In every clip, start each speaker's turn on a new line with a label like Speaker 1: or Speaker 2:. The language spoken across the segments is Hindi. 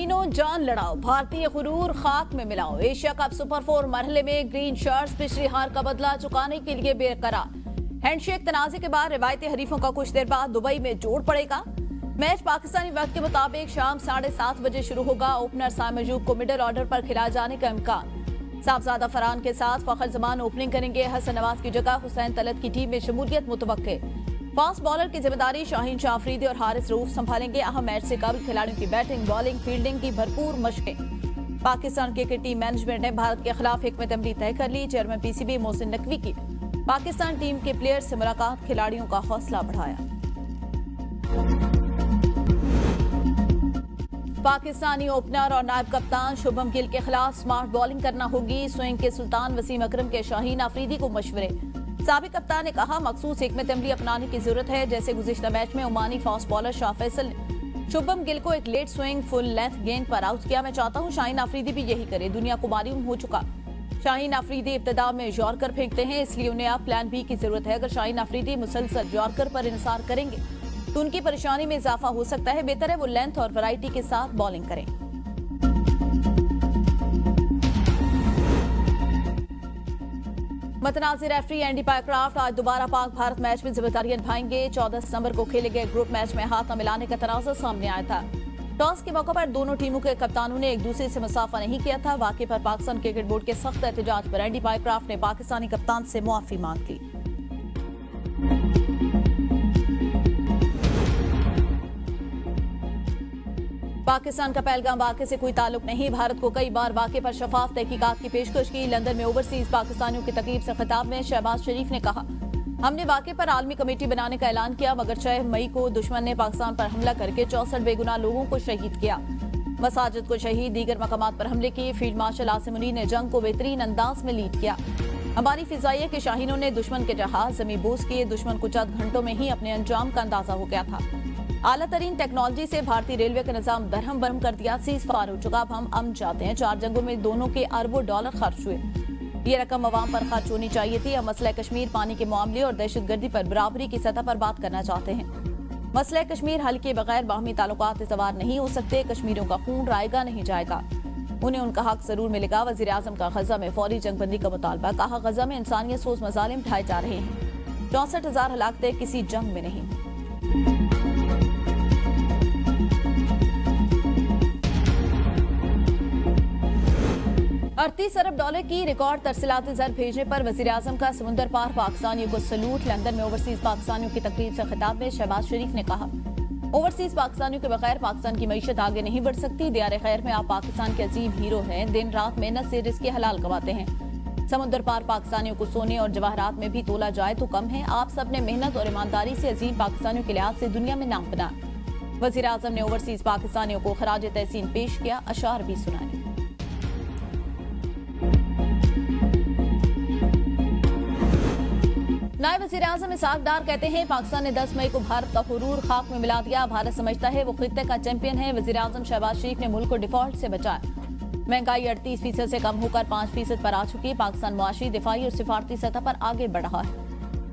Speaker 1: शाहीनों जान लड़ाओ, भारतीय गुरूर खाक में मिलाओ। एशिया कप सुपर 4 मरहले में ग्रीन शर्ट्स पिछली हार का बदला चुकाने के लिए बेकरार। हैंडशेक तनाजे के बाद रिवायती हरीफों का कुछ देर बाद दुबई में जोड़ पड़ेगा। मैच पाकिस्तानी वक्त के मुताबिक शाम 7:30 बजे शुरू होगा। ओपनर साइम अयूब को मिडिल ऑर्डर पर खिलाए जाने का इम्कान। साहबजादा फरहान के साथ फखर जमान ओपनिंग करेंगे। हसन नवाज की जगह हुसैन तलत की टीम में शमूलियत मुतवक्के। फास्ट बॉलर की जिम्मेदारी शाहीन शाह अफरीदी और हारिस रऊफ संभालेंगे। अहम मैच से काबिल खिलाड़ियों की बैटिंग, बॉलिंग, फील्डिंग की भरपूर मशकें। पाकिस्तान क्रिकेट टीम मैनेजमेंट ने भारत के खिलाफ हिकमत अमली तय कर ली। चेयरमैन पीसीबी मोहसिन नकवी की पाकिस्तान टीम के प्लेयर्स से मुलाकात, खिलाड़ियों का हौसला बढ़ाया। पाकिस्तानी ओपनर और नायब कप्तान शुभम गिल के खिलाफ स्मार्ट बॉलिंग करना होगी। स्विंग के सुल्तान वसीम अकरम के शाहीन अफरीदी को मशवरे। साबिक कप्तान ने कहा, मखसूस हिकमत अमली अपनाने की जरूरत है। जैसे गुज़िश्ता मैच में Omani fast bowler Shah Faisal ने शुभम गिल को एक लेट स्विंग फुल लेंथ गेंद पर आउट किया। मैं चाहता हूं शाहीन अफरीदी भी यही करे। दुनिया को मालूम हो चुका शाहीन अफरीदी इब्तिदा में यॉर्कर फेंकते हैं, इसलिए उन्हें अब प्लान बी की जरूरत है। अगर शाहीन अफरीदी मुसलसल यॉर्कर पर इंसार करेंगे तो उनकी परेशानी में इजाफा हो सकता है। बेहतर है वो लेंथ और वैरायटी के साथ बॉलिंग करें। मतनाज़िर रेफरी एंडी पायक्राफ्ट आज दोबारा पाक भारत मैच में जिम्मेदारियां निभाएंगे। 14 दिसंबर को खेले गए ग्रुप मैच में हाथ न मिलाने का तनाज़ा सामने आया था। टॉस के मौके पर दोनों टीमों के कप्तानों ने एक दूसरे से मुसाफा नहीं किया था। वाक़े पर पाकिस्तान क्रिकेट बोर्ड के सख्त एहतजाज पर एंडी पायक्राफ्ट ने पाकिस्तानी कप्तान से मुआफी मांग ली। पाकिस्तान का पहलगाम वाक़े से कोई ताल्लुक नहीं। भारत को कई बार वाक़े पर शफाफ तहकीकात की पेशकश की। लंदन में ओवरसीज पाकिस्तानियों की तकरीब से खिताब में शहबाज शरीफ ने कहा, हमने वाक़े पर आलमी कमेटी बनाने का ऐलान किया, मगर 6 मई को दुश्मन ने पाकिस्तान पर हमला करके 64 बेगुनाह लोगों को शहीद किया। मसाजिद को शहीद, दीगर मकामात पर हमले किए। फील्ड मार्शल आसिम मुनीर ने जंग को बेहतरीन अंदाज में लीड किया। हमारी फिजाइया के शाहीनों ने दुश्मन के जहाज जमी बोस किए। दुश्मन को चंद घंटों में ही अपने अंजाम का अंदाजा हो गया था। आला तरीन टेक्नोलॉजी से भारतीय रेलवे का निजाम दरहम बरहम कर दिया। सीज फार हो चुका, अब हम अमन चाहते हैं। 4 जंगों में दोनों के अरबों डॉलर खर्च हुए। ये रकम अवाम पर खर्च होनी चाहिए थी। हम मसला कश्मीर, पानी के मामले और दहशतगर्दी पर बराबरी की सतह पर बात करना चाहते हैं। मसला कश्मीर हल के बगैर बाहमी ताल्लुकात इस्तवार नहीं हो सकते। कश्मीरियों का खून रायगा नहीं जाएगा, उन्हें उनका हक जरूर मिलेगा। वजीर आजम का गजा में फौरी जंगबंदी का मुतालबा। कहा, गजा में इंसानियत सोच मजालिम ढाए जा रहे हैं। 64,000 हलाकतें किसी जंग में नहीं। 38 अरब डॉलर की रिकॉर्ड तरसीलाती ज़र भेजने पर वज़ीर आज़म का समुंदर पार पाकिस्तानियों को सलूट। लंदन में ओवरसीज पाकिस्तानियों की तकरीब से खिताब में शहबाज शरीफ ने कहा, ओवरसीज पाकिस्तानियों के बगैर पाकिस्तान की मईशत आगे नहीं बढ़ सकती। दियारे खैर में आप पाकिस्तान के अजीम हीरो हैं। दिन रात मेहनत से रिज़्क़ हलाल कमाते हैं। समुंदर पार पाकिस्तानियों को सोने और जवाहरात में भी तोला जाए तो कम है। आप सब ने मेहनत और ईमानदारी से अजीम पाकिस्तानियों के लिहाज से दुनिया में नाम बनाया। वज़ीर आज़म ने ओवरसीज पाकिस्तानियों को खराज तहसीन पेश किया, अशार भी सुनाए। नायब वज़ीर आज़म इसहाक डार कहते हैं, पाकिस्तान ने 10 मई को भारत का हुरूर खाक में मिला दिया। भारत समझता है वो खित्ते का चैंपियन है। वज़ीर आज़म शहबाज शरीफ ने मुल्क को डिफॉल्ट से बचाया। महंगाई 38% से कम होकर 5% पर आ चुकी है। पाकिस्तान मुआशी, दिफाई और सिफारती सतह पर आगे बढ़ रहा है।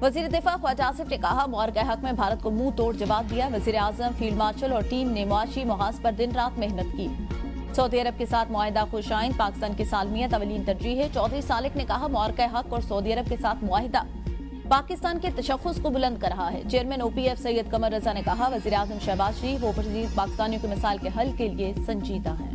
Speaker 1: वज़ीर दिफा ख्वाजा आसिफ ने कहा, मुआरके हक में भारत को मुंह तोड़ जवाब दिया। वज़ीर आज़म, फील्ड मार्शल और टीम ने मुआशी मुहाज पर दिन रात मेहनत की। सऊदी अरब के साथ मुआहिदा खुशाइन, पाकिस्तान की सालमियत अवलीन तरजीह है। चौधरी सालिक ने कहा, मुआरके हक और सऊदी अरब के साथ मुआहिदा पाकिस्तान के तशख़्ख़ुस को बुलंद कर रहा है। चेयरमैन OPF सैयद कमर रजा ने कहा, वज़ीर आज़म शहबाज शरीफ ओवरसीज पाकिस्तानियों के मसाइल के हल के लिए संजीदा हैं।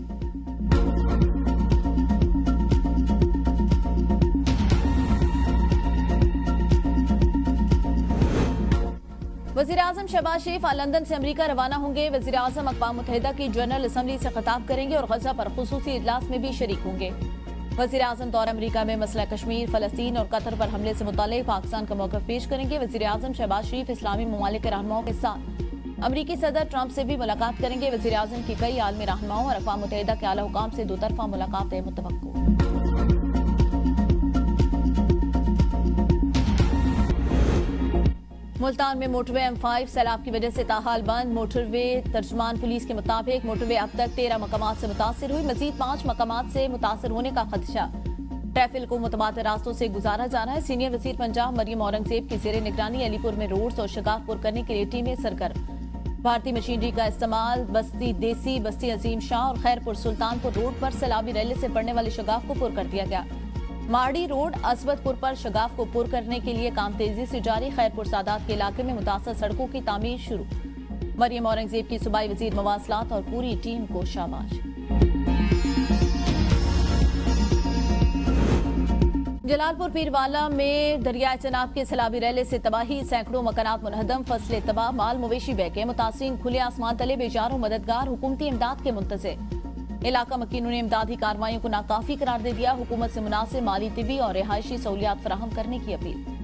Speaker 1: वज़ीर आज़म शहबाज शरीफ लंदन से अमरीका रवाना होंगे। वज़ीर आज़म अक़वाम मुत्तहिदा की जनरल असम्बली से खिताब करेंगे और गजा पर खुसूसी इजलास में भी शरीक होंगे। वज़ीर आज़म दौरा अमरीका में मसला कश्मीर, फ़लस्तीन और कतर पर हमले से मुताल्लिक़ पाकिस्तान का मौक़िफ़ पेश करेंगे। वज़ीर आज़म शहबाज शरीफ इस्लामी ममालिक के रहनुमाओं के साथ अमरीकी सदर ट्रंप से भी मुलाकात करेंगे। वज़ीर आज़म की कई आलमी रहनुमाओं और अक़वाम मुत्तहिदा के आला हुकाम से दोतरफ़ा मुलाकातें मुतवक्को। मुल्तान में मोटरवे M5 सैलाब की वजह से ताहाल बंद। मोटरवे तर्जमान पुलिस के मुताबिक मोटरवे अब तक 13 मकामात से मुतासर हुई। मजीद 5 मकामात से मुतासर होने का खदशा। ट्रैफिक को मुतबादिल रास्तों से गुजारा जा रहा है। सीनियर वज़ीर पंजाब मरियम औरंगजेब की ज़ेर निगरानी अलीपुर में रोड्स और शगाफपुर करने के लिए टीमें सरगर्म। भारतीय मशीनरी का इस्तेमाल बस्ती देसी, बस्ती अजीम शाह और खैरपुर सुल्तानपुर रोड पर सैलाबी रैली से पड़ने वाले शगाफ को पुर कर दिया गया। माड़ी रोड असवदपुर पर शगाफ को पुर करने के लिए काम तेजी से जारी। खैरपुर सादात के इलाके में मुतासर सड़कों की तामीर शुरू। मरियम औरंगजेब की सूबाई वजीर मवासलात और पूरी टीम को शाबाश। जलालपुर पीरवाला में दरियाए चनाब के सैलाबी रैले से तबाही, सैकड़ों मकानात मुनहदम, फसलें तबाह, माल मवेशी बहके। मुतासिरीन खुले आसमान तले बेजारों मददगार, हुकूमती इमदाद के मुंतज़िर। इलाका मकीनों ने इमदादी कार्रवाइयों को नाकाफी करार दे दिया। हुकूमत से मुनासिब माली, तिबी और रिहायशी सहूलियात फराहम करने की अपील।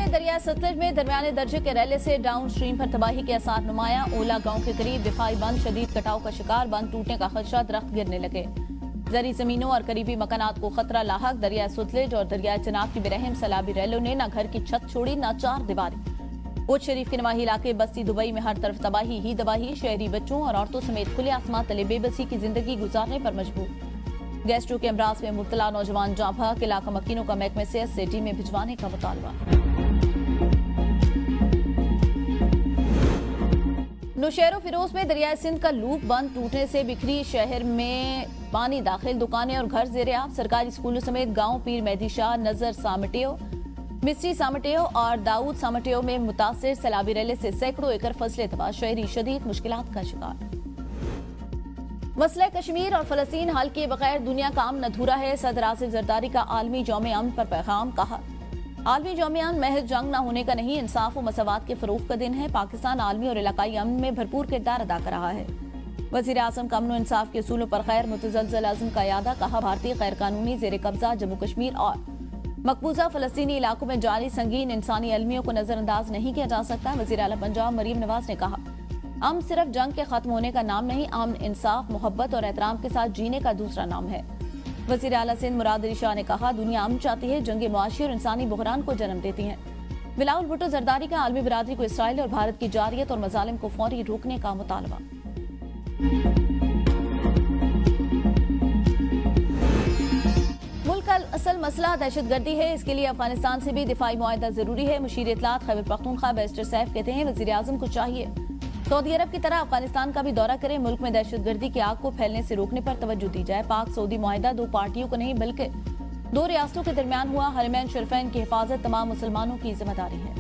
Speaker 1: दरिया सतलज में दरमियाने दर्जे के रैले से डाउन स्ट्रीम पर तबाही के आसार नुमाया। ओला गांव के करीब दिफाई बंद शदीद कटाव का शिकार, बंद टूटने का खदशा, दरख्त गिरने लगे। जरी जमीनों और करीबी मकानात को खतरा लाहक। दरिया सतलज और दरिया चनाब की बेरहम सैलाबी रैलों ने न घर की छत छोड़ी न चार दीवारी। कोच शरीफ के नवाही इलाके बस्ती दुबई में हर तरफ तबाही ही तबाही। शहरी बच्चों और औरतों समेत खुले आसमान तले बेबसी की जिंदगी गुजारने पर मजबूर। गैस्ट्रो के अमराज में मुब्तला नौजवान जाँ भाग। इलाका मकीनों का महकमे से SAT में भिजवाने का मुतालबा। नौशहरो फिरोज में दरियाए सिंध का लूप बंद टूटने से बिखरी शहर में पानी दाखिल। दुकानें और घर जेरे आब। सरकारी स्कूलों समेत गांव पीर मेहदी शाह, नजर सामटेओ, मिस्री सामटेओ और दाऊद सामटेओ में मुतासिर सैलाबी रैले से सैकड़ों एकड़ फसलें तबाह। शहरी शदीद मुश्किलात का शिकार। मसला कश्मीर और फलस्तीन हल किए बगैर दुनिया का अमन अधूरा है। सदर आसिफ जरदारी का आलमी यौम अमन पर पैगाम। कहा, आलमी यौम अमन महज जंग न होने का नहीं, इंसाफ और मसवात के फरोग का दिन है। पाकिस्तान आलमी और इलाकाई अमन में भरपूर किरदार अदा कर रहा है। वजीर आजम का अमन और इंसाफ के असूलों पर खैर मुतज़लज़ल अज़्म का यादा। कहा, भारतीय गैर कानूनी जेर कब्जा जम्मू कश्मीर और मकबूजा फलस्तीनी इलाकों में जारी संगीन इंसानी अलमियों को नजरअंदाज नहीं किया जा सकता। वज़ीर आला पंजाब मरीम नवाज ने कहा, अमन सिर्फ जंग के खत्म होने का नाम नहीं, अमन इंसाफ, मोहब्बत और एहतराम के साथ जीने का दूसरा नाम है। वज़ीर आला सिंध मुराद अली शाह ने कहा, दुनिया अमन चाहती है, जंगे मुआशी और इंसानी बहरान को जन्म देती है। बिलावल भुट्टो जरदारी का आलमी बिरादरी को इसराइल और भारत की जारियत और मजालिम को फौरी रोकने का मुतालबा। मुल्क का असल मसला दहशतगर्दी है, इसके लिए अफगानिस्तान से भी दिफाई मुआहदा जरूरी है। मुशीर इत्तलात खैबर पख्तूनख्वा बैरिस्टर सैफ कहते हैं, वज़ीर आज़म को चाहिए सऊदी अरब की तरह अफगानिस्तान का भी दौरा करें। मुल्क में दहशतगर्दी की आग को फैलने से रोकने पर तवज्जो दी जाए। पाक सऊदी मुआहदा दो पार्टियों को नहीं बल्कि दो रियासतों के दरमियान हुआ। हरमैन शरीफैन की हिफाजत तमाम मुसलमानों की जिम्मेदारी है।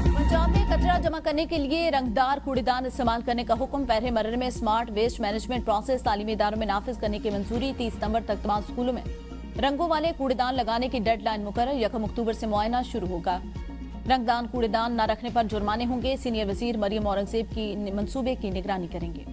Speaker 1: पंजाब में कचरा जमा करने के लिए रंगदार कूड़ेदान इस्तेमाल करने का हुक्म। पहले मरहले में स्मार्ट वेस्ट मैनेजमेंट प्रोसेस तालीमी इदारों में नाफिज करने की मंजूरी। 30 सितंबर तक तमाम स्कूलों में रंगों वाले कूड़ेदान लगाने की डेडलाइन मुकर्रर। 1 अक्टूबर से मुआयना शुरू होगा। रंगदान कूड़ेदान न रखने पर जुर्माने होंगे। सीनियर वजीर मरियम औरंगजेब की मंसूबे की निगरानी करेंगे।